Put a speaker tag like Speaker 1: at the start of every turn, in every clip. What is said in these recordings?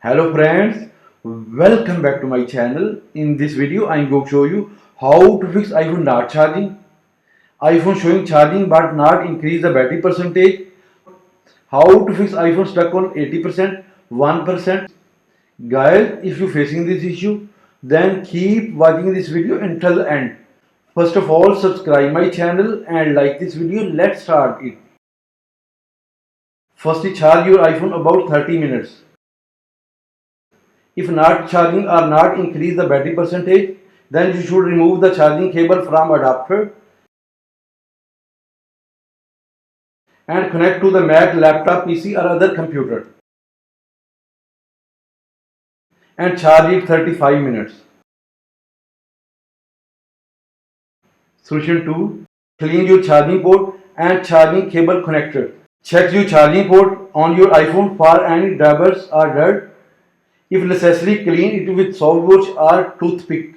Speaker 1: Hello friends, welcome back to my channel. In this video I am going to show you how to fix iPhone not charging, iPhone showing charging but not increase the battery percentage, how to fix iPhone stuck on 80%, 1%. Guys, if you facing this issue, then keep watching this video until the end. First of all, subscribe my channel and like this video. Let's start it. Firstly, charge your iPhone about 30 minutes. If not charging or not increase the battery percentage, then you should remove the charging cable from adapter and connect to the Mac, laptop, PC or other computer and charge it 35 minutes. Solution 2. Clean your charging port and charging cable connector. Check your charging port on your iPhone for any dabbers or dirt. If necessary, clean it with soft brush or toothpick.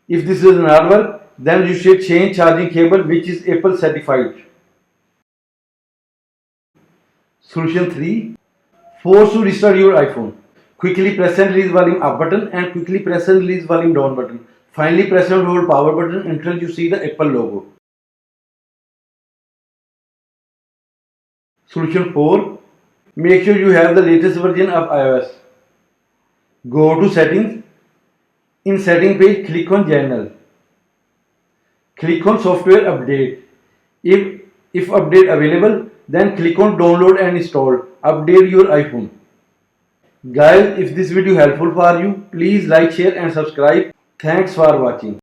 Speaker 1: If this does not work, then you should change charging cable which is Apple certified. Solution 3. Force to restart your iPhone. Quickly press and release volume up button and quickly press and release volume down button. Finally press and hold power button until you see the Apple logo. Solution 4. Make sure you have the latest version of iOS. Go to settings. In setting page, click on General. Click on Software Update. If update available, then click on Download and Install. Update your iPhone. Guys, if this video helpful for you, please like, share and subscribe. Thanks for watching.